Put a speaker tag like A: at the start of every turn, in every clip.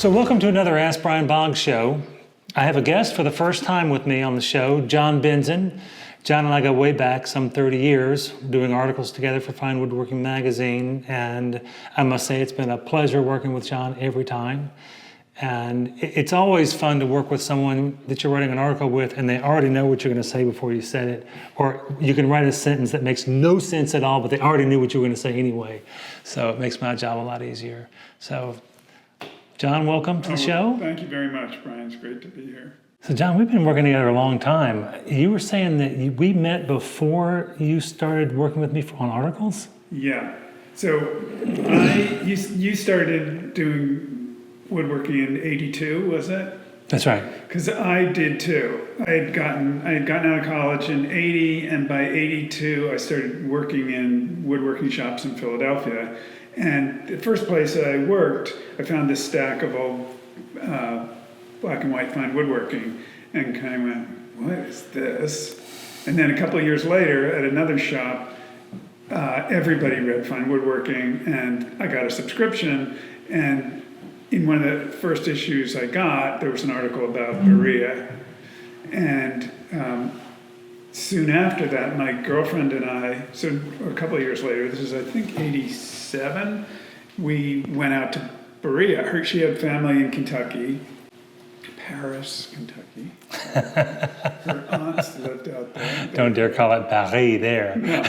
A: So welcome to another Ask Brian Boggs show. I have a guest for the first time with me on the show, Jon Binzen. Jon and I go way back, some 30 years, doing articles together for Fine Woodworking Magazine. And I must say it's been a pleasure working with Jon every time. And it's always fun to work with someone that you're writing an article with and they already know what you're going to say before you said it. Or you can write a sentence that makes no sense at all, but they already knew what you were going to say anyway. So it makes my job a lot easier. So Jon, welcome to the show.
B: Thank you very much, Brian. It's great to be here.
A: So Jon, we've been working together a long time. You were saying that we met before you started working with me on articles?
B: Yeah. So you started doing woodworking in '82, was it?
A: That's right.
B: Because I did too. I had gotten out of college in '80, and by '82 I started working in woodworking shops in Philadelphia. And the first place I worked, I found this stack of old black and white fine woodworking, and kind of went, "What is this?" And then a couple of years later, at another shop, everybody read fine woodworking, and I got a subscription. And in one of the first issues I got, there was an article about Berea, and soon after that, my girlfriend and I, so a couple of years later, this is I think '87, we went out to Berea. She had family in Kentucky, Paris, Kentucky. Her aunts lived out there.
A: Don't dare call it Paris there.
B: No.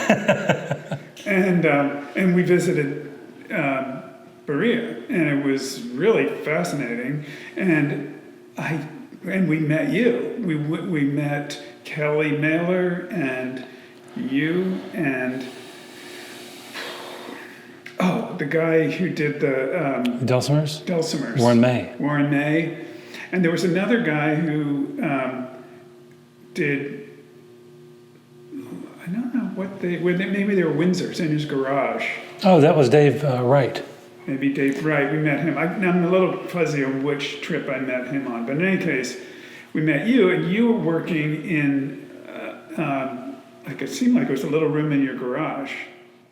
B: And we visited Berea, and it was really fascinating. And we met you. We met Kelly Mehler and you and the guy who did the Dulcimers. Warren May. And there was another guy who did, I don't know maybe they were Windsors in his garage.
A: Oh, that was Dave Wright.
B: Maybe Dave Wright. We met him. I'm a little fuzzy on which trip I met him on. But in any case, we met you, and you were working in, it seemed like it was a little room in your garage.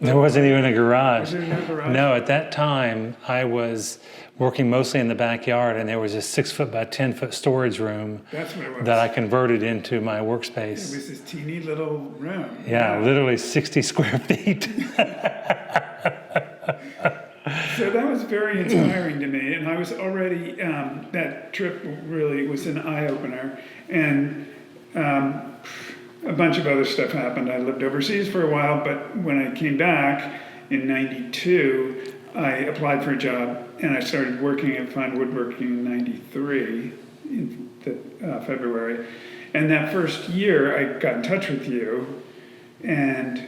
A: There wasn't even a garage.
B: Was there no garage?
A: No, at that time, I was working mostly in the backyard, and there was a 6-foot by 10-foot storage room.
B: That's what it was.
A: That I converted into my workspace.
B: It was this teeny little room.
A: Yeah, literally 60 square feet.
B: So that was very inspiring to me, and I was already, that trip really was an eye-opener, and a bunch of other stuff happened. I lived overseas for a while, but when I came back in '92, I applied for a job, and I started working at Fine Woodworking in '93, in February, and that first year I got in touch with you, and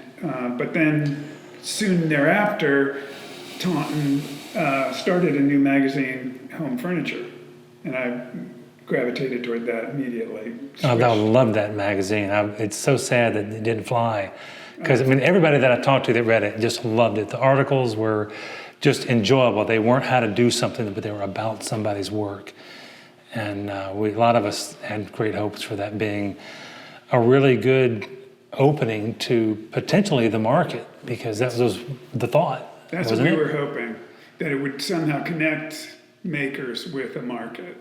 B: but then soon thereafter, Taunton started a new magazine, Home Furniture, and I gravitated toward that immediately.
A: Oh, I love that magazine. It's so sad that it didn't fly. Because, everybody that I talked to that read it just loved it. The articles were just enjoyable. They weren't how to do something, but they were about somebody's work. And a lot of us had great hopes for that being a really good opening to potentially the market, because that was the thought.
B: That's what we were hoping, that it would somehow connect makers with a market.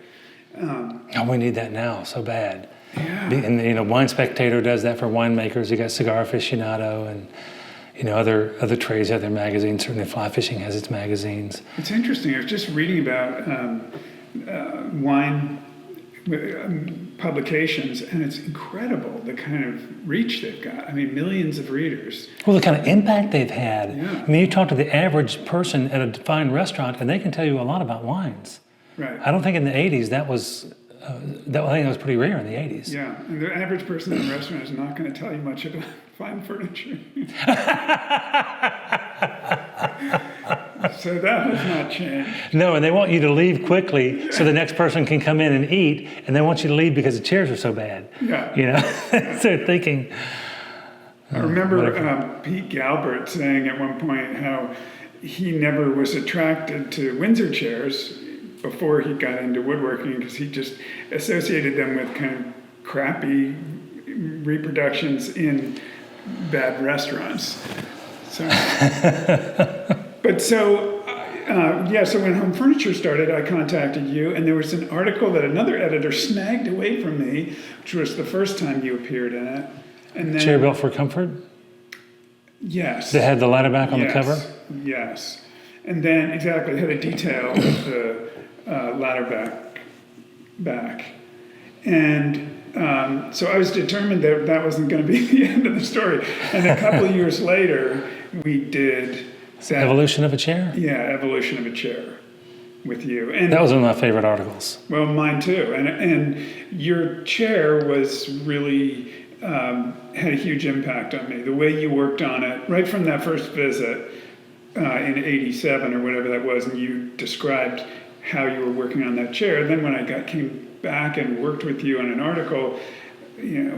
A: We need that now so bad.
B: Yeah.
A: And Wine Spectator does that for winemakers. You got Cigar Aficionado and other trades have their magazines. Certainly Fly Fishing has its magazines.
B: It's interesting. I was just reading about wine publications, and it's incredible the kind of reach they've got. Millions of readers.
A: Well, the kind of impact they've had.
B: Yeah.
A: You talk to the average person at a fine restaurant, and they can tell you a lot about wines.
B: Right.
A: I don't think in the '80s that was. I think that was pretty rare in the '80s.
B: Yeah, and the average person in a restaurant is not going to tell you much about fine furniture. So that has not changed.
A: No, and they want you to leave quickly so the next person can come in and eat, and they want you to leave because the chairs are so bad.
B: Yeah.
A: So they're thinking.
B: I remember Pete Galbert saying at one point how he never was attracted to Windsor chairs before he got into woodworking, because he just associated them with kind of crappy reproductions in bad restaurants. So, but so So when Home Furniture started, I contacted you, and there was an article that another editor snagged away from me, which was the first time you appeared in it. And then,
A: Chair built for comfort?
B: Yes.
A: That had the ladder back on the cover?
B: Yes. And then, exactly, it had a detail of the ladder back. And so I was determined that that wasn't going to be the end of the story. And a couple of years later, we did that.
A: Evolution of a Chair?
B: Yeah, Evolution of a Chair with you. And
A: That was one of my favorite articles.
B: well, mine too. And your chair was really had a huge impact on me. The way you worked on it, right from that first visit in '87 or whatever that was, and you described how you were working on that chair. Then when I came back and worked with you on an article,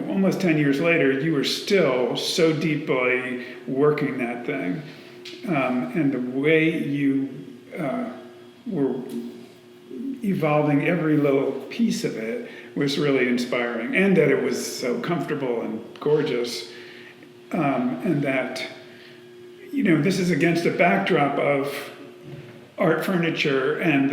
B: almost 10 years later, you were still so deeply working that thing. And the way you were evolving every little piece of it was really inspiring, and that it was so comfortable and gorgeous, and that this is against a backdrop of art furniture and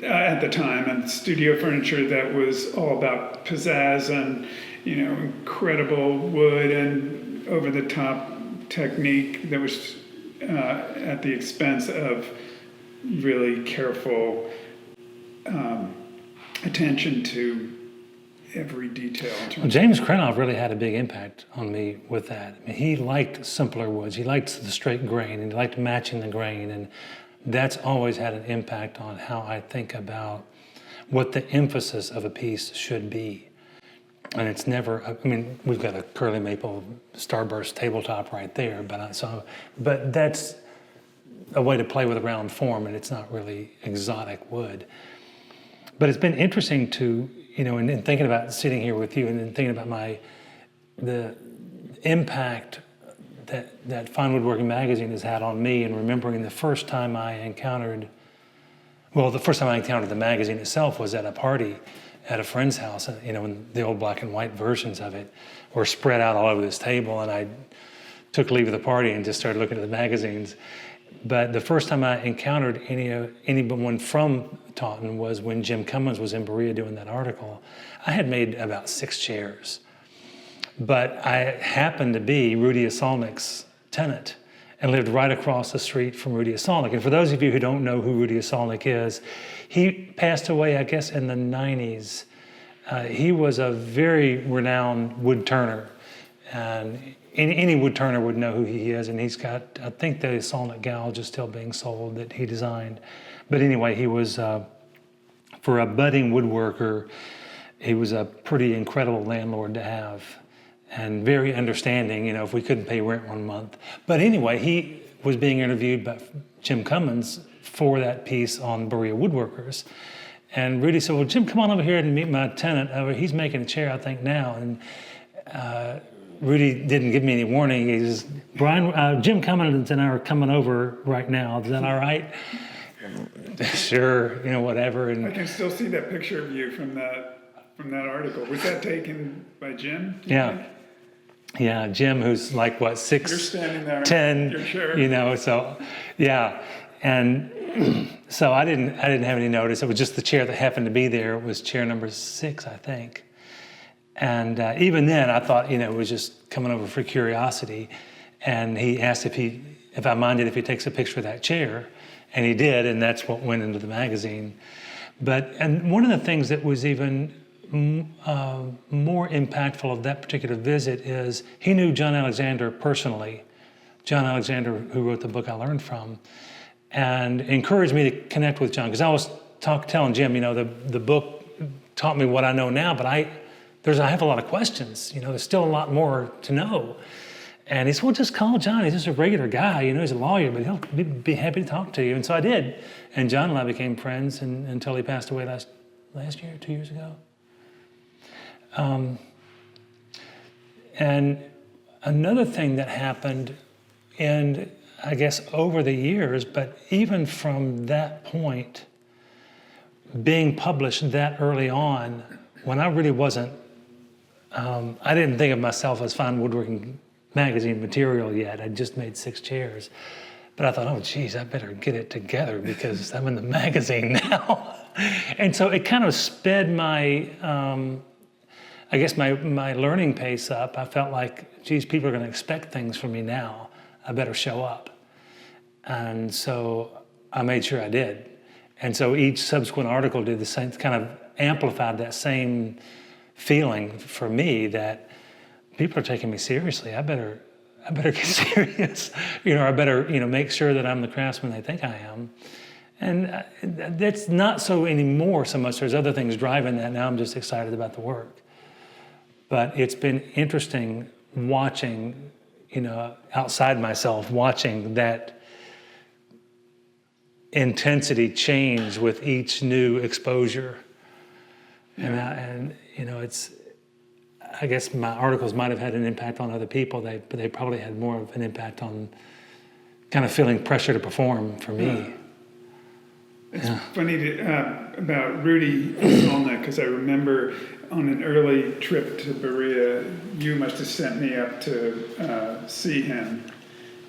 B: at the time, and studio furniture that was all about pizzazz and incredible wood and over the top technique that was at the expense of really careful attention to every detail.
A: Well, James Krenov really had a big impact on me with that. I mean, he liked simpler woods. He liked the straight grain, and he liked matching the grain, and that's always had an impact on how I think about what the emphasis of a piece should be. And it's never, we've got a curly maple starburst tabletop right there, but that's a way to play with a round form, and it's not really exotic wood. But it's been interesting to, in thinking about sitting here with you and then thinking about the impact that Fine Woodworking Magazine has had on me, and remembering the first time I encountered the magazine itself was at a party at a friend's house, when the old black and white versions of it were spread out all over this table, and I took leave of the party and just started looking at the magazines. But the first time I encountered anyone from Taunton was when Jim Cummins was in Berea doing that article. I had made about 6 chairs, but I happened to be Rude Osolnik's tenant and lived right across the street from Rude Osolnik. And for those of you who don't know who Rude Osolnik is, he passed away, I guess, in the 90s. He was a very renowned wood turner, and any wood turner would know who he is, and he's got, I think the Osolnik gouge is still being sold that he designed. But anyway, he was, for a budding woodworker, he was a pretty incredible landlord to have, and very understanding, if we couldn't pay rent one month. But anyway, he was being interviewed by Jim Cummins for that piece on Berea woodworkers. And Rudy said, well, Jim, come on over here and meet my tenant. He's making a chair, I think, now. And Rudy didn't give me any warning. He says, Brian, Jim Cummins and I are coming over right now. Is that all right? Sure, whatever. And
B: I can still see that picture of you from that article. Was that taken by Jim?
A: Yeah. Yeah, Jim, who's like, what, 6'10",
B: You're standing there. You're sure.
A: So, yeah. And so I didn't have any notice. It was just the chair that happened to be there. It was chair number 6, I think. And even then, I thought, it was just coming over for curiosity. And he asked if I minded if he takes a picture of that chair. And he did, and that's what went into the magazine. And one of the things that was even more impactful of that particular visit is he knew John Alexander personally. John Alexander, who wrote the book I learned from, and encouraged me to connect with John. Because I was telling Jim, the book taught me what I know now, but I have a lot of questions. There's still a lot more to know. And he said, well, just call John. He's just a regular guy. He's a lawyer, but he'll be happy to talk to you. And so I did. And John and I became friends until he passed away last year, 2 years ago. And another thing that happened, and I guess over the years, but even from that point, being published that early on, when I really wasn't, I didn't think of myself as Fine Woodworking Magazine material yet. I'd just made 6 chairs. But I thought, oh, geez, I better get it together because I'm in the magazine now. And so it kind of sped my, I guess my learning pace up. I felt like, geez, people are going to expect things from me now. I better show up. And so I made sure I did. And so each subsequent article did the same, kind of amplified that same feeling for me that people are taking me seriously. I better get serious. I better, make sure that I'm the craftsman they think I am. And that's not so anymore so much. There's other things driving that. Now I'm just excited about the work. But it's been interesting watching, outside myself, watching that intensity change with each new exposure. Yeah. It's, I guess my articles might have had an impact on other people, but they probably had more of an impact on kind of feeling pressure to perform for me.
B: Yeah. It's funny about Rude Osolnik, because I remember on an early trip to Berea, you must have sent me up to see him.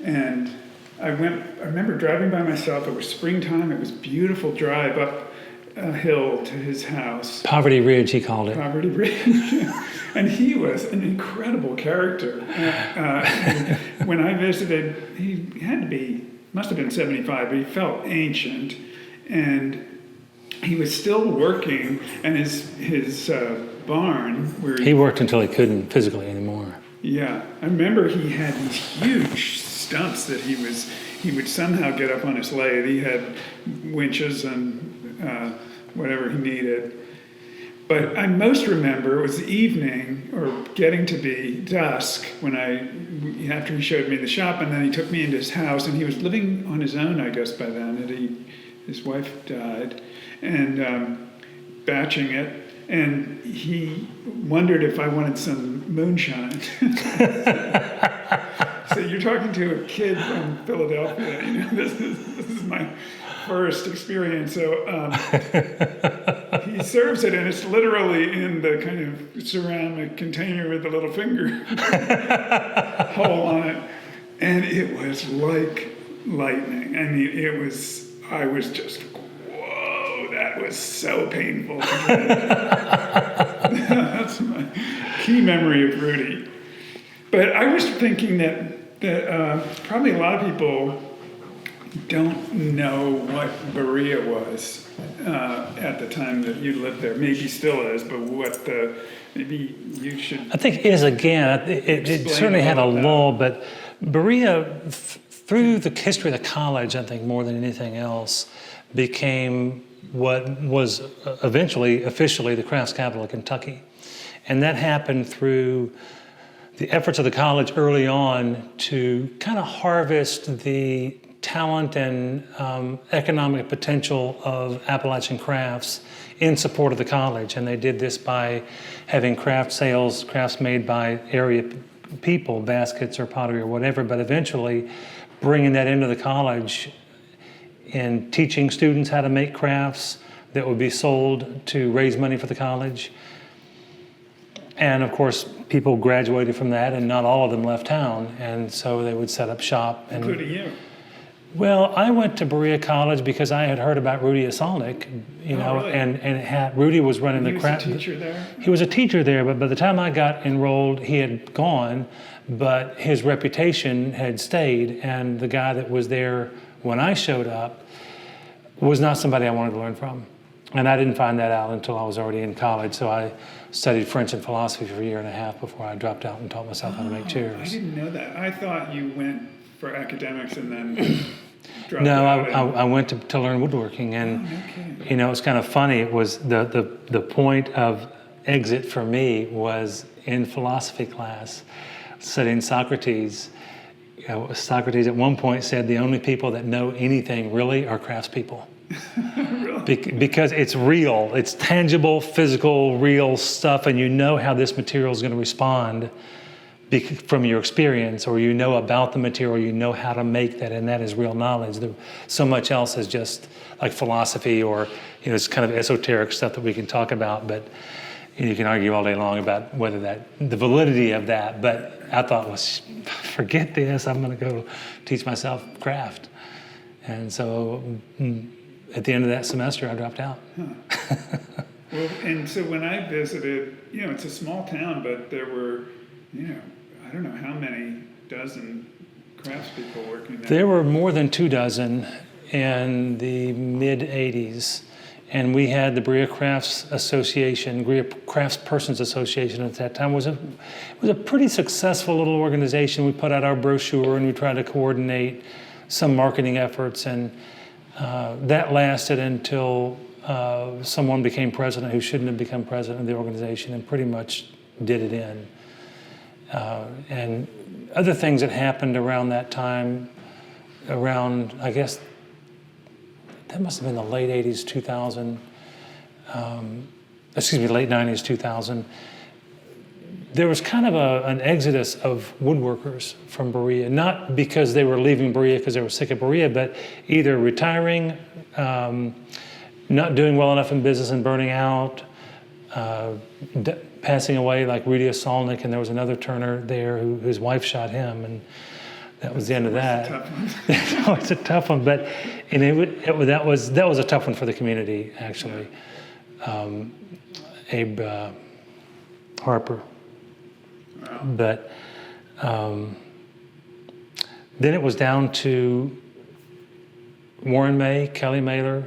B: And I remember driving by myself. It was springtime. It was a beautiful drive up a hill to his house.
A: Poverty Ridge, he called it.
B: Poverty Ridge. And he was an incredible character. When I visited, he must have been 75, but he felt ancient. And he was still working, and his barn, where
A: he worked until he couldn't physically anymore.
B: Yeah, I remember he had these huge stumps that he would somehow get up on his lathe. He had winches and whatever he needed. But I most remember it was the evening, or getting to be dusk, after he showed me the shop, and then he took me into his house, and he was living on his own, I guess, by then. And his wife died, and batching it, and he wondered if I wanted some moonshine. So you're talking to a kid from Philadelphia. This is my first experience. So he serves it, and it's literally in the kind of ceramic container with the little finger hole on it, and it was like lightning. I mean, I was just, whoa, that was so painful. That's my key memory of Rudy. But I was thinking that probably a lot of people don't know what Berea was at the time that you lived there. Maybe still is, but maybe you should.
A: I think it is again. It certainly had a lull, but Berea, through the history of the college, I think more than anything else, became what was eventually officially the crafts capital of Kentucky. And that happened through the efforts of the college early on to kind of harvest the talent and economic potential of Appalachian crafts in support of the college. And they did this by having craft sales, crafts made by area people, baskets or pottery or whatever, but eventually bringing that into the college and teaching students how to make crafts that would be sold to raise money for the college. And of course, people graduated from that, and not all of them left town, and so they would set up shop.
B: Including you.
A: Well, I went to Berea College because I had heard about Rude Osolnik,
B: really?
A: and Rudy was running the craft.
B: He was a teacher there?
A: He was a teacher there, but by the time I got enrolled, he had gone, but his reputation had stayed, and the guy that was there when I showed up was not somebody I wanted to learn from. And I didn't find that out until I was already in college, so I studied French and philosophy for a year and a half before I dropped out and taught myself how to make chairs.
B: I didn't know that. I thought you went for academics and then dropped
A: No,
B: out.
A: I went to learn woodworking, and it's kind of funny. It was the point of exit for me was in philosophy class, studying Socrates. Socrates at one point said the only people that know anything really are craftspeople. Really? Because it's real, it's tangible, physical, real stuff, and you know how this material is going to respond from your experience, or you know about the material, you know how to make that, and that is real knowledge. So much else is just like philosophy, or it's kind of esoteric stuff that we can talk about, but You can argue all day long about whether the validity of that, but I thought, well, forget this. I'm going to go teach myself craft. And so at the end of that semester, I dropped out.
B: Huh. Well, and so when I visited, it's a small town, but there were, I don't know how many dozen craftspeople working there.
A: There were more than 24 in the mid-'80s. And we had the Berea Crafts Association, Berea Craftspersons Association at that time. It was a pretty successful little organization. We put out our brochure and we tried to coordinate some marketing efforts, and that lasted until someone became president who shouldn't have become president of the organization, and pretty much did it in. And other things that happened around that time, around, I guess, that must have been the late 80s, 2000, late 90s, 2000. There was kind of an exodus of woodworkers from Berea, not because they were leaving Berea because they were sick of Berea, but either retiring, not doing well enough in business and burning out, passing away like Rude Osolnik, and there was another turner there whose wife shot him, and that was the end of that. No, it's a tough one, but that was a tough one for the community, actually. Abe Harper.
B: Wow.
A: But then it was down to Warren May, Kelly Mehler,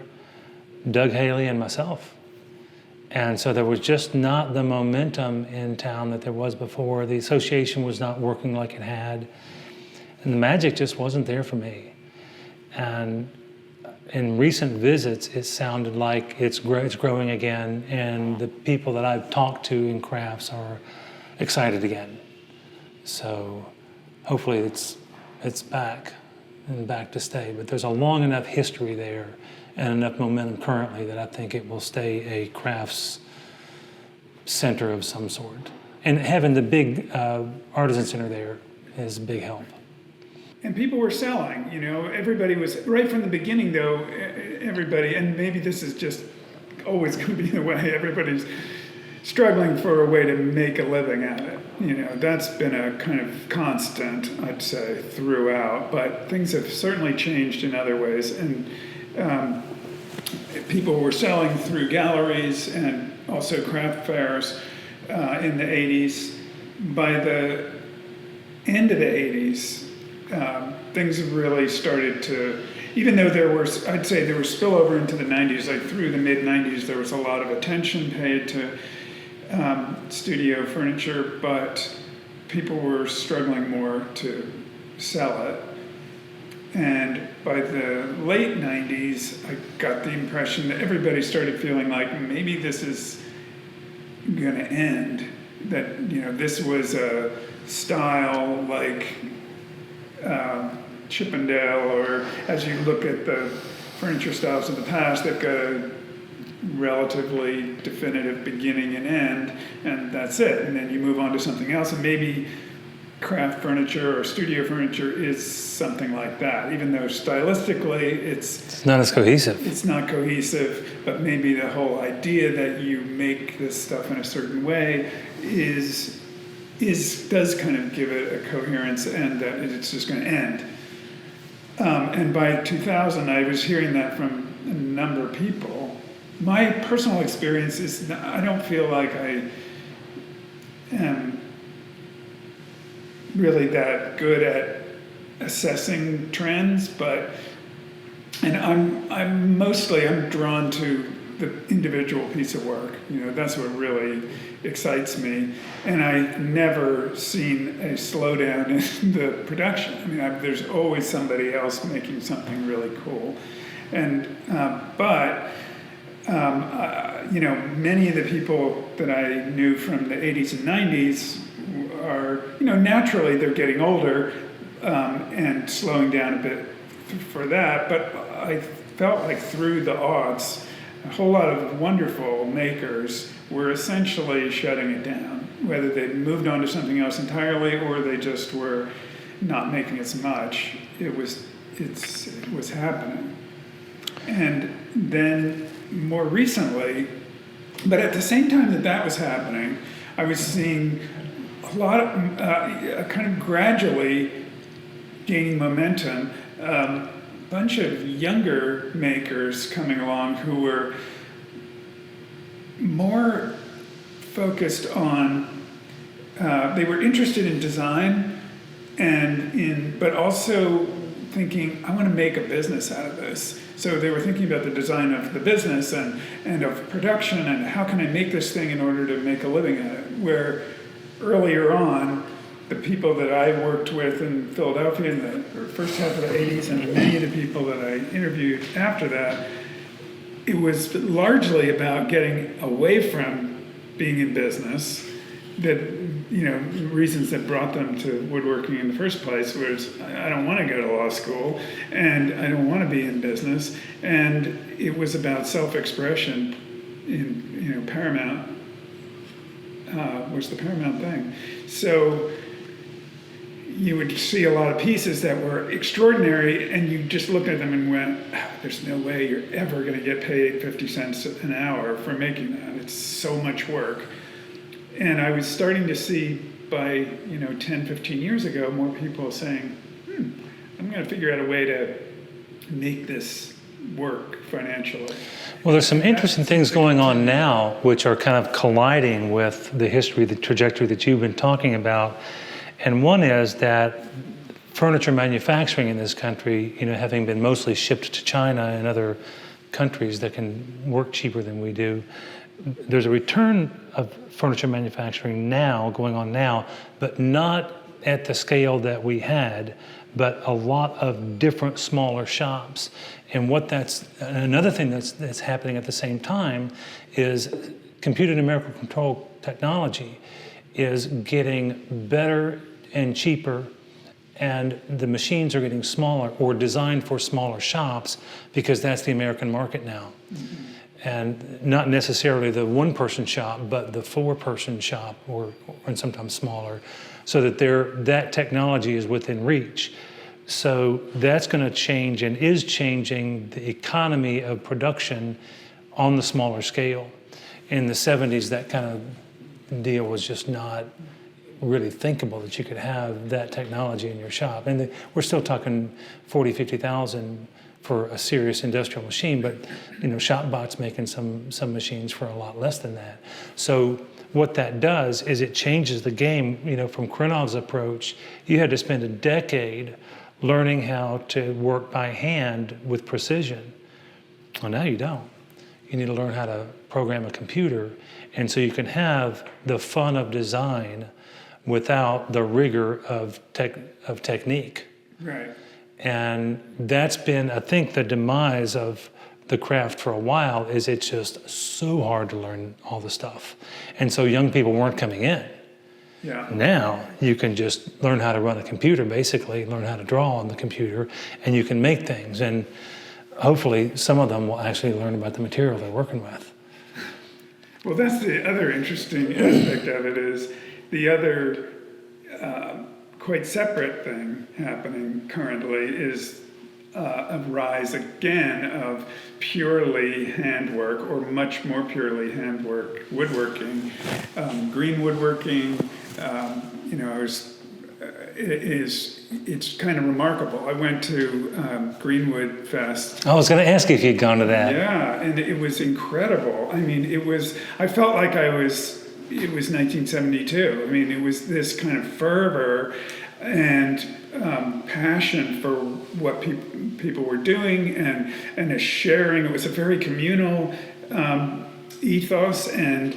A: Doug Haley, and myself. And so there was just not the momentum in town that there was before. The association was not working like it had. And the magic just wasn't there for me. And in recent visits, it sounded like it's growing again, and the people that I've talked to in crafts are excited again. So hopefully it's back and back to stay. But there's a long enough history there and enough momentum currently that I think it will stay a crafts center of some sort. And having the big artisan center there is a big help.
B: And people were selling, everybody was, right from the beginning though, everybody, and maybe this is just always going to be the way, everybody's struggling for a way to make a living at it. That's been a kind of constant, I'd say, throughout, but things have certainly changed in other ways. And people were selling through galleries and also craft fairs in the 80s. By the end of the 80s, things have really started to, even though I'd say there was spillover into the 90s, like through the mid-90s, there was a lot of attention paid to studio furniture, but people were struggling more to sell it. And by the late 90s, I got the impression that everybody started feeling like maybe this is going to end, that, this was a style like Chippendale, or as you look at the furniture styles of the past, they've got a relatively definitive beginning and end, and that's it. And then you move on to something else, and maybe craft furniture or studio furniture is something like that, even though stylistically it's
A: not as cohesive.
B: It's not cohesive, but maybe the whole idea that you make this stuff in a certain way does kind of give it a coherence, and that it's just going to end. And by 2000, I was hearing that from a number of people. My personal experience is I don't feel like I am really that good at assessing trends, and I'm drawn to the individual piece of work. That's what really excites me. And I've never seen a slowdown in the production. There's always somebody else making something really cool. And, many of the people that I knew from the 80s and 90s are, naturally they're getting older and slowing down a bit for that. But I felt like through the aughts, a whole lot of wonderful makers were essentially shutting it down, whether they moved on to something else entirely or they just were not making as much. It was happening. And then more recently, But at the same time that that was happening, I was seeing a lot of kind of gradually gaining momentum, bunch of younger makers coming along who were more focused on, they were interested in design but also thinking, I want to make a business out of this. So they were thinking about the design of the business and of production and how can I make this thing in order to make a living at it. Where earlier on, the people that I worked with in Philadelphia in the first half of the 80s and many of the people that I interviewed after that, it was largely about getting away from being in business. That, reasons that brought them to woodworking in the first place was, I don't want to go to law school and I don't want to be in business. And it was about self-expression in paramount, was the paramount thing. So you would see a lot of pieces that were extraordinary and you just looked at them and went, there's no way you're ever going to get paid 50 cents an hour for making that. It's so much work. And I was starting to see by, 10, 15 years ago, more people saying, I'm going to figure out a way to make this work financially.
A: Well, there's some interesting things going on now, which are kind of colliding with the history, the trajectory that you've been talking about. And one is that furniture manufacturing in this country, having been mostly shipped to China and other countries that can work cheaper than we do, there's a return of furniture manufacturing now, going on now, but not at the scale that we had, but a lot of different smaller shops. And another thing that's happening at the same time is computer numerical control technology is getting better and cheaper, and the machines are getting smaller or designed for smaller shops because that's the American market now. Mm-hmm. And not necessarily the one-person shop, but the four-person shop, and sometimes smaller, so that that technology is within reach. So that's going to change and is changing the economy of production on the smaller scale. In the 70s, that kind of deal was just not really thinkable that you could have that technology in your shop. And we're still talking 40, 50,000 for a serious industrial machine, but ShopBot's making some machines for a lot less than that. So what that does is it changes the game. From Krenov's approach, you had to spend a decade learning how to work by hand with precision. Well, now you don't. You need to learn how to program a computer, and so you can have the fun of design without the rigor of technique.
B: Right.
A: And that's been, I think, the demise of the craft for a while. Is it's just so hard to learn all the stuff, and so young people weren't coming in.
B: Yeah.
A: Now you can just learn how to run a computer, basically learn how to draw on the computer, and you can make things. And hopefully, some of them will actually learn about the material they're working with.
B: Well, that's the other interesting aspect of it is the other quite separate thing happening currently is a rise again of purely handwork or much more purely handwork woodworking, green woodworking. It's kind of remarkable. I went to Greenwood Fest.
A: I was going to ask you if you'd gone to that.
B: Yeah, and it was incredible. I mean, I felt like it was 1972. I mean, it was this kind of fervor and passion for what people were doing and a sharing. It was a very communal ethos and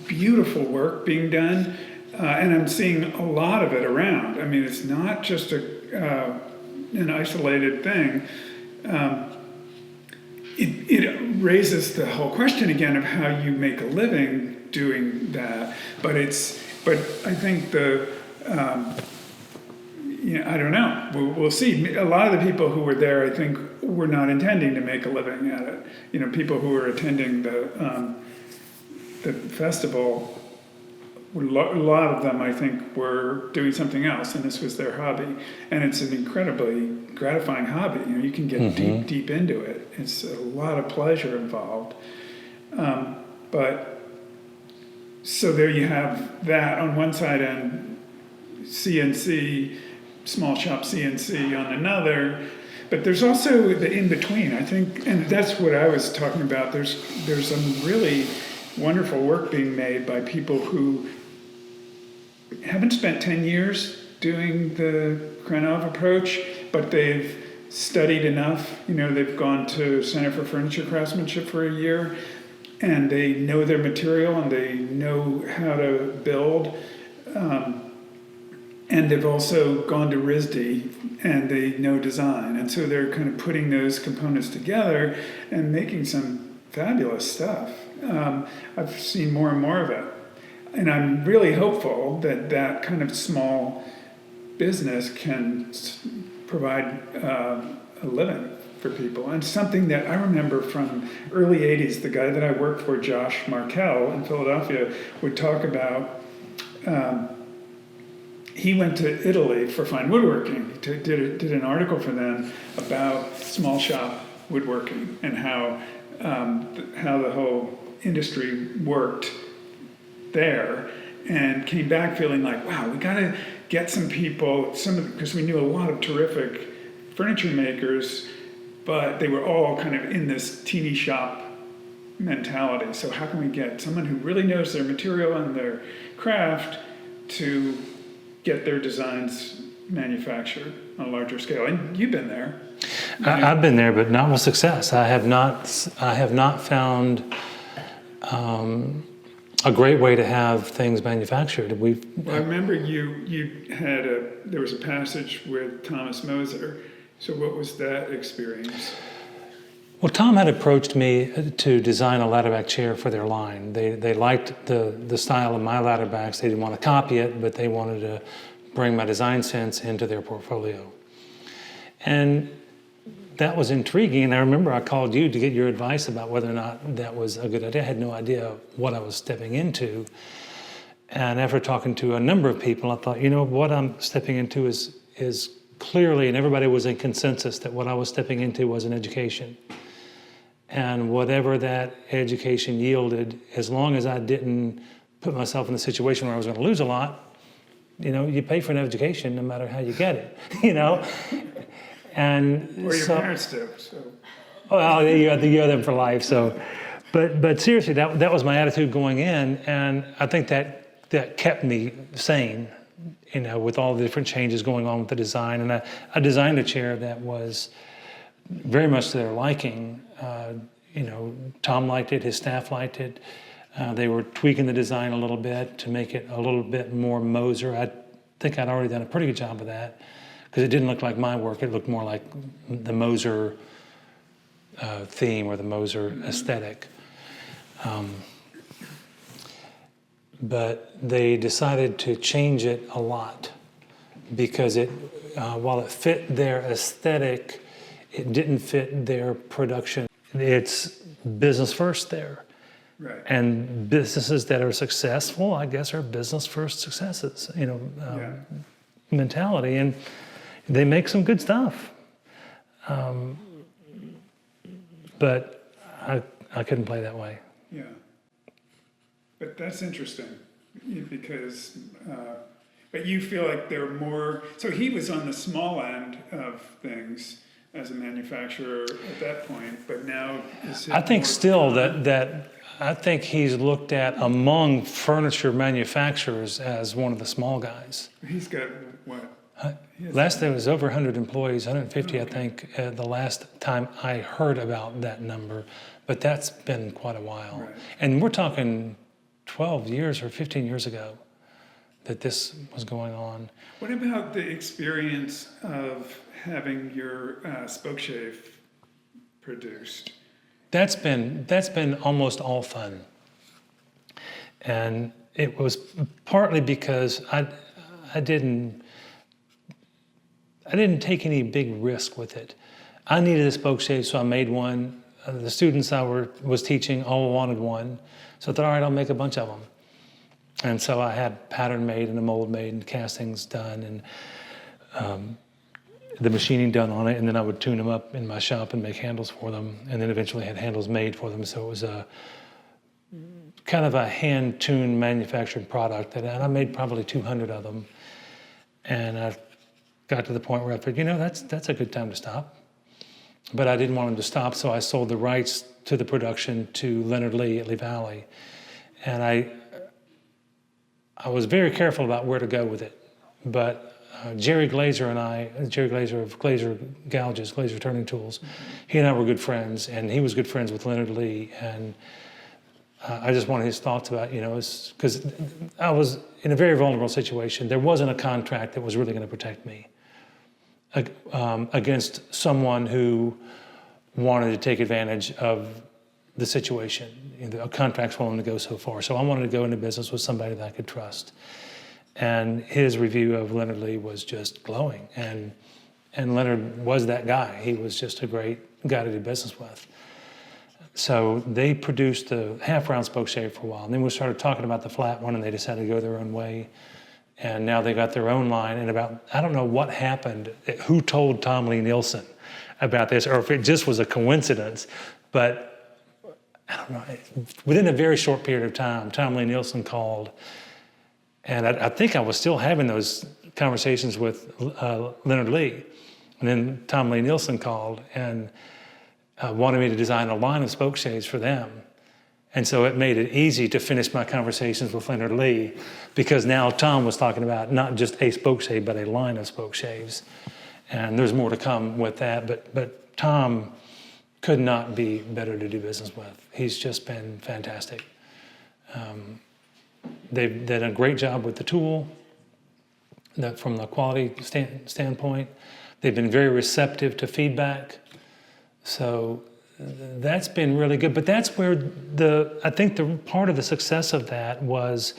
B: beautiful work being done. And I'm seeing a lot of it around. I mean, it's not just an isolated thing. It raises the whole question again of how you make a living doing that. But I think I don't know. We'll see. A lot of the people who were there, I think, were not intending to make a living at it. People who were attending the festival. A lot of them, I think, were doing something else, and this was their hobby. And it's an incredibly gratifying hobby. You can get deep into it. It's a lot of pleasure involved. But so there you have that on one side and CNC, small shop CNC on another. But there's also the in-between, I think, and that's what I was talking about. There's some really wonderful work being made by people who haven't spent 10 years doing the Krenov approach, but they've studied enough. They've gone to Center for Furniture Craftsmanship for a year, and they know their material and they know how to build. And they've also gone to RISD and they know design. And so they're kind of putting those components together and making some fabulous stuff. I've seen more and more of it. And I'm really hopeful that that kind of small business can provide a living for people. And something that I remember from early 80s, the guy that I worked for, Josh Markell in Philadelphia, would talk about he went to Italy for Fine Woodworking. He did an article for them about small shop woodworking and how the whole industry worked there, and came back feeling like, wow, we got to get some people, because we knew a lot of terrific furniture makers, but they were all kind of in this teeny shop mentality. So how can we get someone who really knows their material and their craft to get their designs manufactured on a larger scale? And you've been there.
A: I've been there, but not with success. I have not found a great way to have things manufactured.
B: I remember there was a passage with Thomas Moser. So what was that experience?
A: Well, Tom had approached me to design a ladderback chair for their line. They liked the style of my ladderbacks. They didn't want to copy it, but they wanted to bring my design sense into their portfolio. And that was intriguing. And I remember I called you to get your advice about whether or not that was a good idea. I had no idea what I was stepping into. And after talking to a number of people, I thought, what I'm stepping into is clearly, and everybody was in consensus that what I was stepping into was an education. And whatever that education yielded, as long as I didn't put myself in a situation where I was going to lose a lot, you pay for an education no matter how you get it, And
B: or your parents do. So.
A: Well, you're them for life. So, but seriously, that was my attitude going in, and I think that kept me sane, with all the different changes going on with the design. And I designed a chair that was very much to their liking. Tom liked it, his staff liked it. They were tweaking the design a little bit to make it a little bit more Moser. I think I'd already done a pretty good job of that, because it didn't look like my work. It looked more like the Moser theme or the Moser aesthetic. But they decided to change it a lot because while it fit their aesthetic, it didn't fit their production. It's business first there.
B: Right.
A: And businesses that are successful, I guess, are business first successes, mentality. And they make some good stuff. But I couldn't play that way.
B: Yeah. But that's interesting because, but you feel like they're more, so he was on the small end of things as a manufacturer at that point, but now is it
A: I think
B: more
A: still that I think he's looked at among furniture manufacturers as one of the small guys.
B: He's got what?
A: Last there was over 100 employees, 150 I think, the last time I heard about that number, but that's been quite a while.
B: Right.
A: And we're talking 12 years or 15 years ago that this was going on.
B: What about the experience of having your spokeshave produced?
A: That's been almost all fun. And it was partly because I didn't take any big risk with it. I needed a spokeshave, so I made one. The students I was teaching all wanted one. So I thought, all right, I'll make a bunch of them. And so I had pattern made and a mold made and castings done and the machining done on it. And then I would tune them up in my shop and make handles for them. And then eventually had handles made for them. So it was kind of a hand-tuned manufactured product, and I made probably 200 of them. And I got to the point where I figured, that's a good time to stop. But I didn't want them to stop, so I sold the rights to the production to Leonard Lee at Lee Valley. And I was very careful about where to go with it. But Jerry Glazer of Glazer Gouges, Glazer Turning Tools, he and I were good friends, and he was good friends with Leonard Lee. And I just wanted his thoughts about, because I was in a very vulnerable situation. There wasn't a contract that was really going to protect me against someone who wanted to take advantage of the situation. A contract's willing to go so far. So I wanted to go into business with somebody that I could trust. And his review of Leonard Lee was just glowing. And Leonard was that guy. He was just a great guy to do business with. So they produced the half-round spoke shave for a while. And then we started talking about the flat one, and they decided to go their own way. And now they got their own line. And I don't know what happened, who told Tom Lie Nielsen about this, or if it just was a coincidence. But I don't know, within a very short period of time, Tom Lie Nielsen called. And I think I was still having those conversations with Leonard Lee. And then Tom Lie Nielsen called and wanted me to design a line of spoke shaves for them. And so it made it easy to finish my conversations with Leonard Lee, because now Tom was talking about not just a spoke shave, but a line of spoke shaves. And there's more to come with that. But Tom could not be better to do business with. He's just been fantastic. They've done a great job with the tool from the quality standpoint. They've been very receptive to feedback. So that's been really good. But that's where I think the part of the success of that was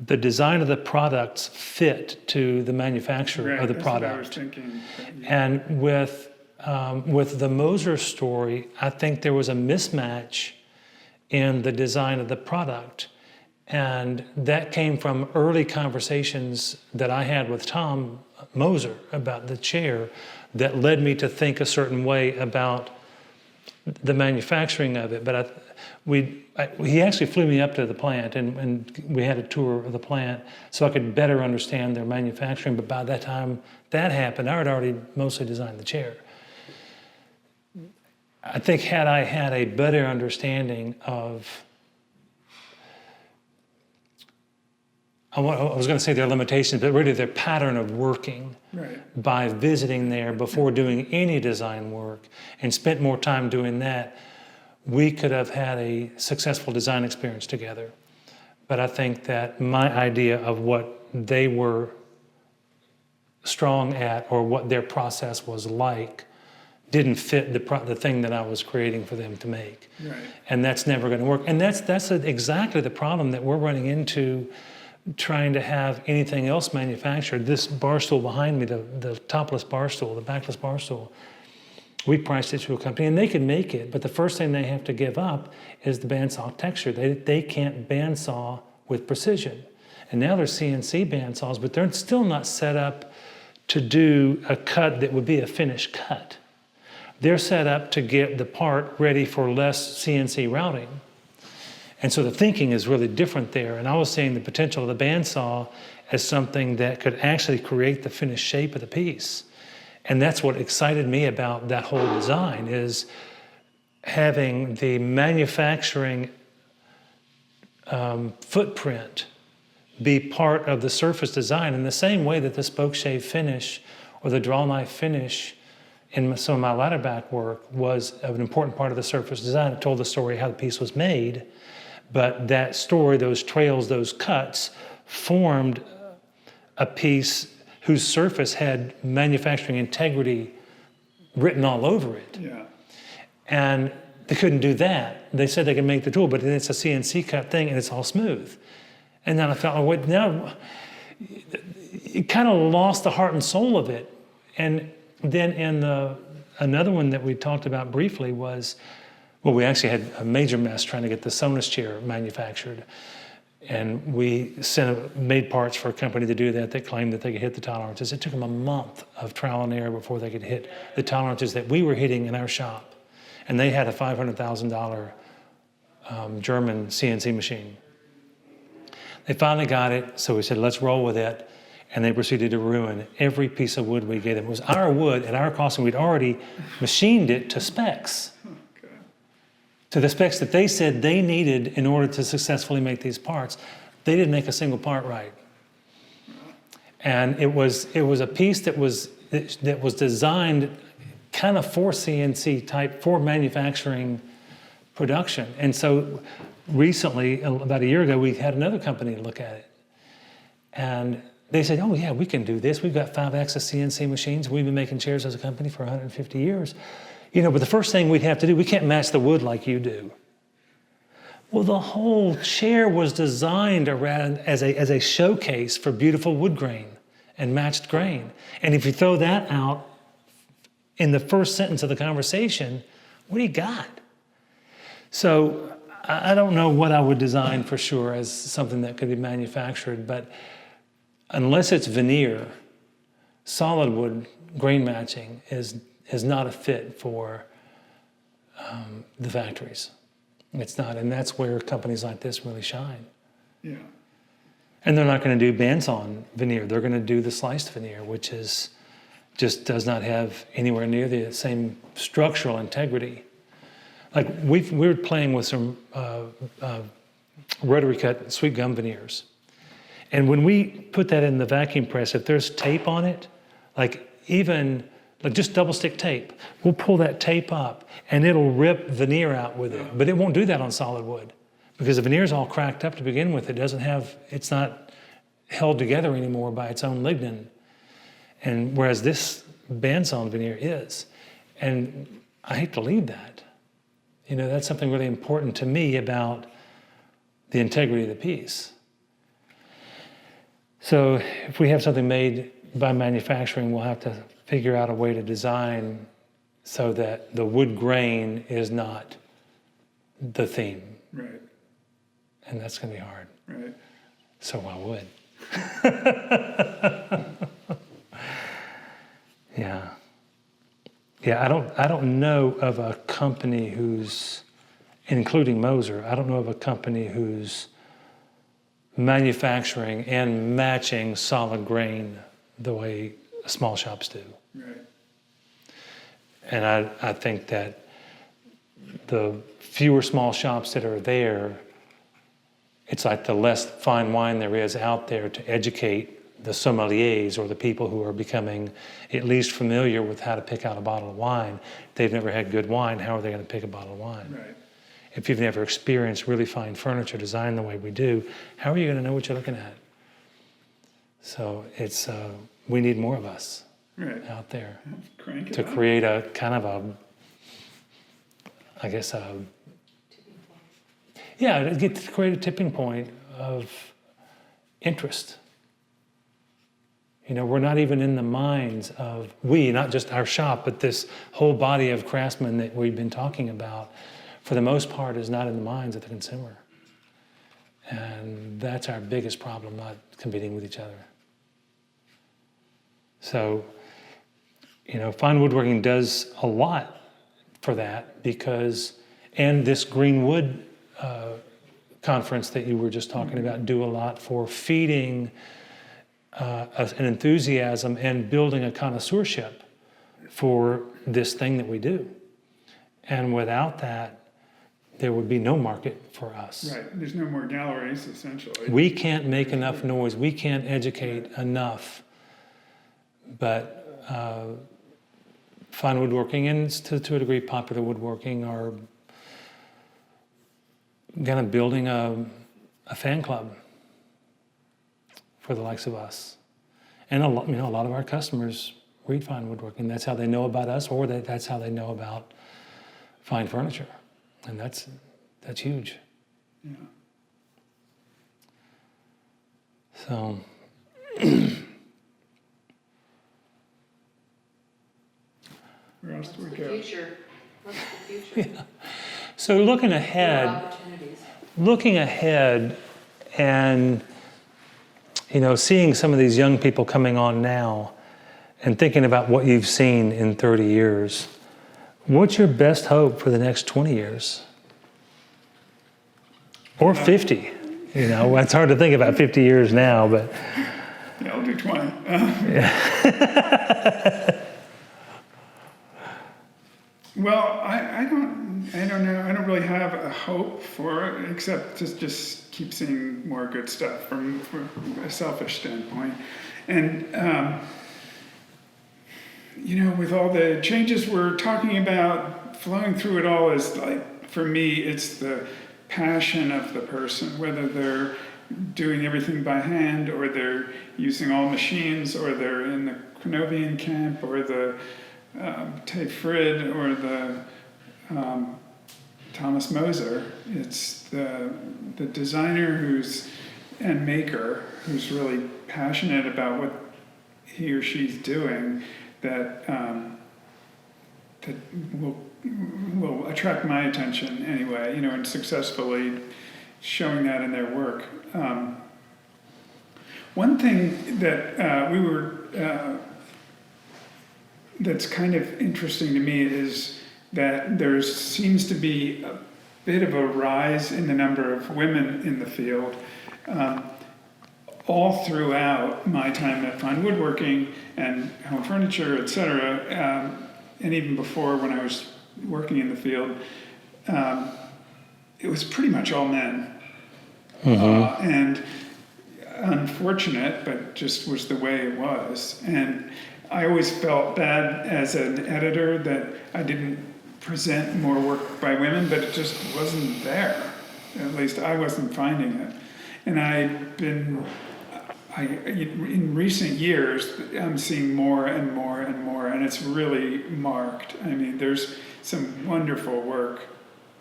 A: the design of the products fit to the manufacturer of the product. What I was thinking. And with the Moser story, I think there was a mismatch in the design of the product. And that came from early conversations that I had with Tom Moser about the chair that led me to think a certain way about the manufacturing of it. But he actually flew me up to the plant, and we had a tour of the plant so I could better understand their manufacturing. But by that time that happened, I had already mostly designed the chair. I think had I had a better understanding of, I was going to say their limitations, but really their pattern of working, by visiting there before doing any design work and spent more time doing that, we could have had a successful design experience together. But I think that my idea of what they were strong at or what their process was like didn't fit the thing that I was creating for them to make. And that's never going to work. And that's exactly the problem that we're running into trying to have anything else manufactured. This bar stool behind me, the topless bar stool, the backless bar stool, we priced it to a company and they could make it, but the first thing they have to give up is the bandsaw texture. They can't bandsaw with precision. And now there's CNC bandsaws, but they're still not set up to do a cut that would be a finished cut. They're set up to get the part ready for less CNC routing. And so the thinking is really different there. And I was seeing the potential of the bandsaw as something that could actually create the finished shape of the piece. And that's what excited me about that whole design, is having the manufacturing footprint be part of the surface design in the same way that the spoke shave finish or the draw knife finish in some of my ladder back work was an important part of the surface design. It told the story how the piece was made. But that story, those trails, those cuts, formed a piece whose surface had manufacturing integrity written all over it. And they couldn't do that. They said they could make the tool, but it's a CNC cut thing and it's all smooth. And then I felt, oh, wait, now it kind of lost the heart and soul of it. And then another one that we talked about briefly was, well, we actually had a major mess trying to get the Sunless chair manufactured. And we made parts for a company to do that. They claimed that they could hit the tolerances. It took them a month of trial and error before they could hit the tolerances that we were hitting in our shop. And they had a $500,000 German CNC machine. They finally got it, so we said, let's roll with it. And they proceeded to ruin every piece of wood we gave them. It was our wood at our cost, and we'd already machined it to specs.
B: Okay.
A: To the specs that they said they needed in order to successfully make these parts. They didn't make a single part right. And it was a piece that was designed kind of for CNC type, for manufacturing production. And so recently, about a year ago, we had another company look at it. And they said, oh yeah, we can do this. We've got 5-axis CNC machines. We've been making chairs as a company for 150 years. But the first thing we'd have to do, we can't match the wood like you do. Well, the whole chair was designed around as a showcase for beautiful wood grain and matched grain. And if you throw that out in the first sentence of the conversation, what do you got? So I don't know what I would design for sure as something that could be manufactured, but unless it's veneer, solid wood grain matching is not a fit for the factories. It's not, and that's where companies like this really shine.
B: Yeah.
A: And they're not going to do bandsaw veneer. They're going to do the sliced veneer, which just does not have anywhere near the same structural integrity. Like we're playing with some rotary cut sweet gum veneers. And when we put that in the vacuum press, if there's tape on it, like just double stick tape, we'll pull that tape up and it'll rip veneer out with it. But it won't do that on solid wood because the veneer is all cracked up to begin with. It's not held together anymore by its own lignin. And whereas this bandsaw veneer is. And I hate to leave that. That's something really important to me about the integrity of the piece. So if we have something made by manufacturing, we'll have to figure out a way to design so that the wood grain is not the theme.
B: Right.
A: And that's going to be hard.
B: Right.
A: So I would. Yeah. Yeah, I don't know of a company who's, including Moser, I don't know of a company who's manufacturing and matching solid grain the way small shops do.
B: Right.
A: And I think that the fewer small shops that are there, it's like the less fine wine there is out there to educate the sommeliers or the people who are becoming at least familiar with how to pick out a bottle of wine. If they've never had good wine, how are they going to pick a bottle of wine?
B: Right.
A: If you've never experienced really fine furniture designed the way we do, how are you going to know what you're looking at? So we need more of us out there to create a kind of to create a tipping point of interest. We're not even in the minds of not just our shop, but this whole body of craftsmen that we've been talking about, for the most part, is not in the minds of the consumer. And that's our biggest problem, not competing with each other. So, Fine Woodworking does a lot for that and this Green Wood conference that you were just talking about do a lot for feeding an enthusiasm and building a connoisseurship for this thing that we do. And without that, there would be no market for us.
B: Right. There's no more galleries, essentially.
A: We can't make enough noise. We can't educate enough. But fine woodworking and to a degree popular woodworking are kind of building a fan club for the likes of us. And a lot of our customers read Fine Woodworking. That's how they know about us, or that's how they know about fine furniture. And that's huge.
B: Yeah.
A: So
B: where else do we
C: What's
B: go?
C: the future? What's the future?
A: yeah. So looking
C: What
A: ahead and seeing some of these young people coming on now and thinking about what you've seen in 30 years, what's your best hope for the next 20 years? Or 50. You know, it's hard to think about 50 years now, but
B: Yeah, I'll do 20. Well, I don't know. I don't really have a hope for it, except to just keep seeing more good stuff from a selfish standpoint. And, you know, with all the changes we're talking about, flowing through it all is like, for me, it's the passion of the person, whether they're doing everything by hand or they're using all machines or they're in the Crenovian camp or the Tay Frid or the Thomas Moser. It's the designer and maker who's really passionate about what he or she's doing that that will attract my attention anyway, you know, and successfully showing that in their work. One thing that that's kind of interesting to me is that there seems to be a bit of a rise in the number of women in the field. All throughout my time at Fine Woodworking and Home Furniture, et cetera, and even before when I was working in the field, it was pretty much all men. And unfortunate, but just was the way it was. And I always felt bad as an editor that I didn't present more work by women, but it just wasn't there. At least I wasn't finding it. And in recent years, I'm seeing more and more and more, and it's really marked. I mean, there's some wonderful work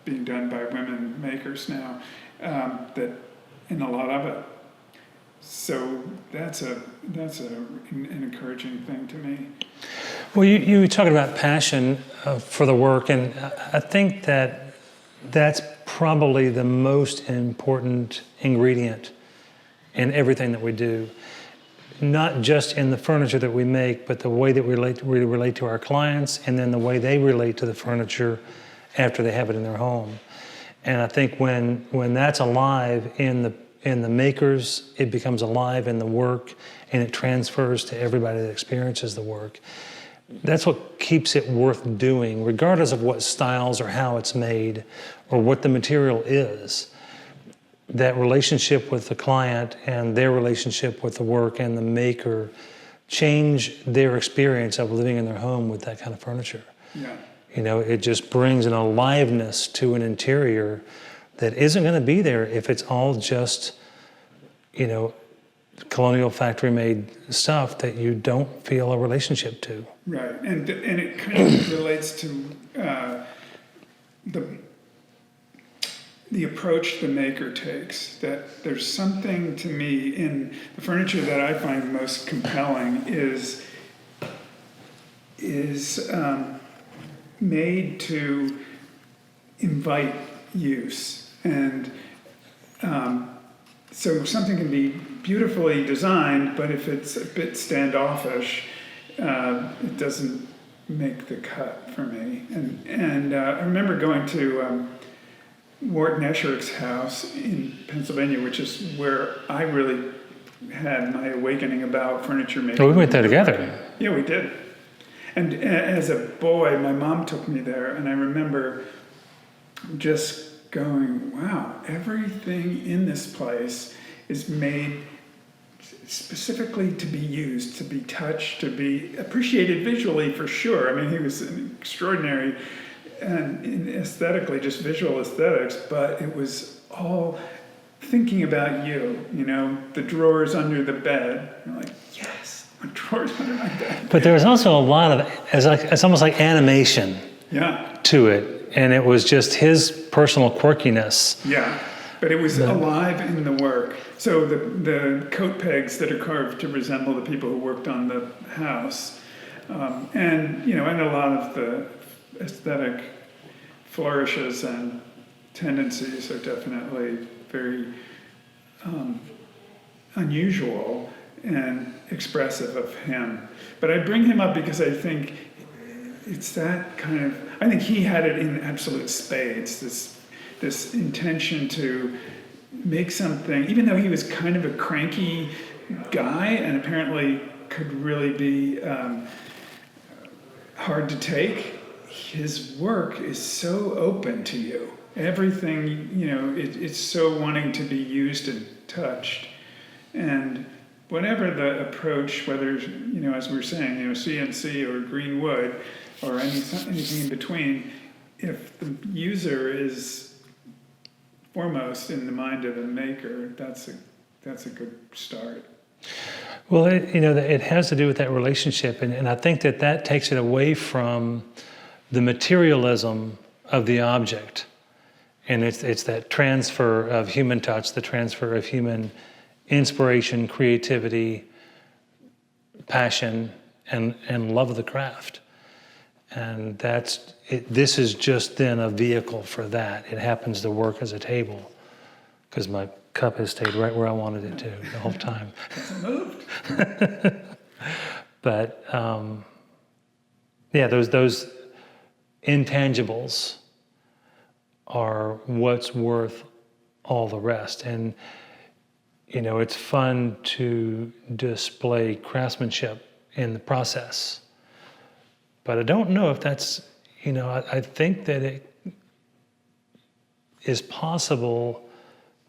B: being done by women makers now, and a lot of it. So that's an encouraging thing to me.
A: well, you were talking about passion for the work, and I think that that's probably the most important ingredient in everything that we do. Not just in the furniture that we make, but the way that we relate to our clients, and then the way they relate to the furniture after they have it in their home. And I think when that's alive in the makers, it becomes alive in the work, and it transfers to everybody that experiences the work. That's what keeps it worth doing, regardless of what styles or how it's made or what the material is. That relationship with the client and their relationship with the work and the maker change their experience of living in their home with that kind of furniture.
B: Yeah.
A: You know, it just brings an aliveness to an interior that isn't going to be there if it's all just, you know, colonial factory-made stuff that you don't feel a relationship to.
B: Right, and it kind of relates to the approach the maker takes. That there's something to me in the furniture that I find most compelling is made to invite use, and so something can be beautifully designed, but if it's a bit standoffish, it doesn't make the cut for me. And I remember going to Wart Escher's house in Pennsylvania, which is where I really had my awakening about furniture making.
A: Oh, we went there together.
B: Yeah, we did. And as a boy, my mom took me there, and I remember just going, wow, everything in this place is made specifically to be used, to be touched, to be appreciated visually for sure. I mean, he was an extraordinary, and aesthetically, just visual aesthetics, but it was all thinking about you, you know, the drawers under the bed. You're like, yes, my drawers under my bed.
A: But there was also a lot of, it's almost like animation to it. And it was just his personal quirkiness.
B: Yeah, but it was alive in the work. So the coat pegs that are carved to resemble the people who worked on the house, and you know, and a lot of the aesthetic flourishes and tendencies are definitely very unusual and expressive of him. But I bring him up because I think it's that kind of, I think he had it in absolute spades, this intention to make something, even though he was kind of a cranky guy and apparently could really be hard to take, his work is so open to you. Everything, it's so wanting to be used and touched. And whatever the approach, whether, as we were saying, CNC or green wood or anything in between, if the user is foremost in the mind of the maker, that's a good start.
A: Well, it has to do with that relationship, and I think that takes it away from the materialism of the object, and it's that transfer of human touch, the transfer of human inspiration, creativity, passion, and love of the craft, and this is just then a vehicle for that. It happens to work as a table, because my cup has stayed right where I wanted it to the whole time. But those intangibles are what's worth all the rest. And it's fun to display craftsmanship in the process. But I don't know if that's, I think that it is possible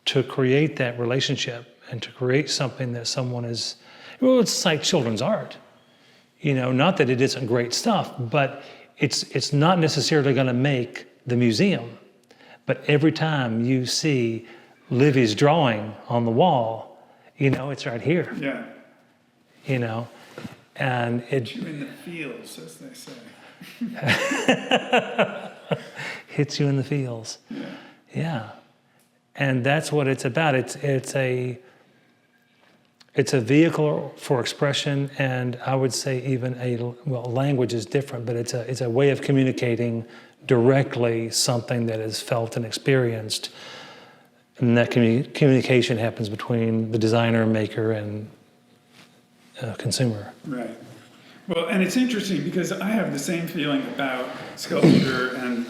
A: to create that relationship and to create something that someone is, it's like children's art. Not that it isn't great stuff, but it's not necessarily going to make the museum. But every time you see Livy's drawing on the wall, it's right here.
B: Yeah.
A: And it
B: You in the feels, as they say.
A: hits you in the feels.
B: Yeah.
A: Yeah. And that's what it's about. It's a vehicle for expression, and I would say even language is different, but it's a way of communicating directly something that is felt and experienced, and that communication happens between the designer, maker, and consumer.
B: Right. Well, and it's interesting because I have the same feeling about sculpture and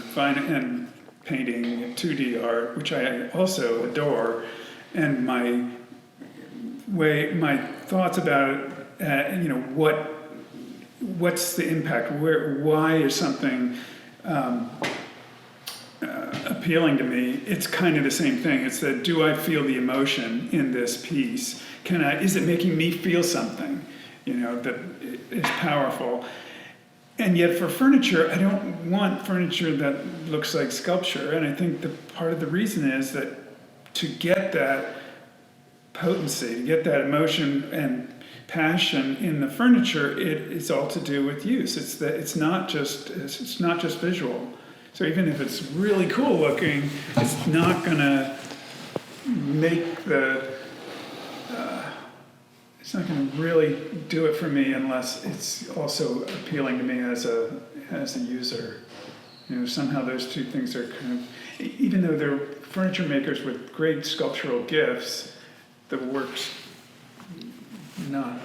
B: painting, 2D art, which I also adore, and my thoughts about it, what's the impact? Why is something appealing to me? It's kind of the same thing. It's that, do I feel the emotion in this piece? Is it making me feel something, that is powerful? And yet for furniture, I don't want furniture that looks like sculpture. And I think part of the reason is that to get that potency, to get that emotion and passion in the furniture, it's all to do with use. It's not just visual. So even if it's really cool looking, it's not gonna make it's not going to really do it for me unless it's also appealing to me as a user. Somehow those two things are kind of, even though they're furniture makers with great sculptural gifts, the work's not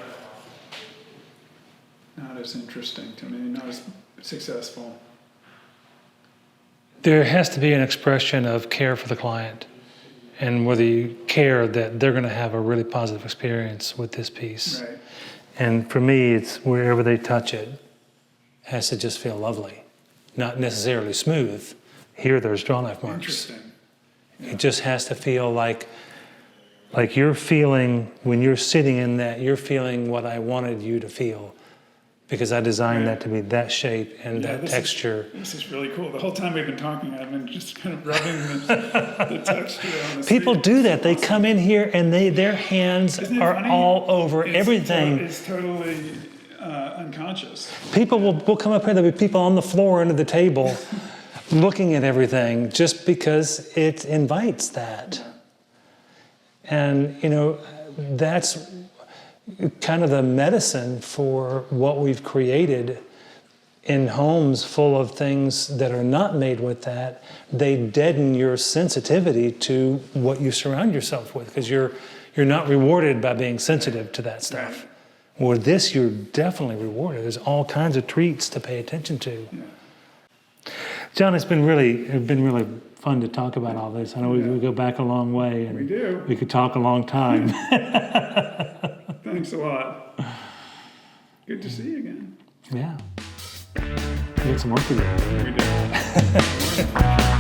B: as interesting to me, not as successful.
A: There has to be an expression of care for the client, and whether you care that they're going to have a really positive experience with this piece.
B: Right.
A: And for me, it's wherever they touch it has to just feel lovely, not necessarily smooth. Here, there's draw knife marks.
B: Interesting. Yeah.
A: It just has to feel like you're feeling, when you're sitting in that, you're feeling what I wanted you to feel, because I designed that to be that shape and that texture.
B: This is really cool. The whole time we've been talking, I've been just kind of rubbing the texture on the
A: People
B: seat.
A: do that. They come in here and their hands
B: Isn't it
A: are
B: funny?
A: all over everything.
B: It's totally unconscious.
A: People will come up here, there'll be people on the floor under the table looking at everything just because it invites that. And, that's kind of the medicine for what we've created in homes full of things that are not made with that. They deaden your sensitivity to what you surround yourself with, because you're not rewarded by being sensitive to that stuff.
B: Right.
A: With this, you're definitely rewarded. There's all kinds of treats to pay attention to.
B: Yeah.
A: Jon, it's been really fun to talk about all this. I know we go back a long way, and
B: We do.
A: we could talk a long time.
B: Thanks a lot. Good to see you again.
A: Yeah. We got some work to do.
B: We do.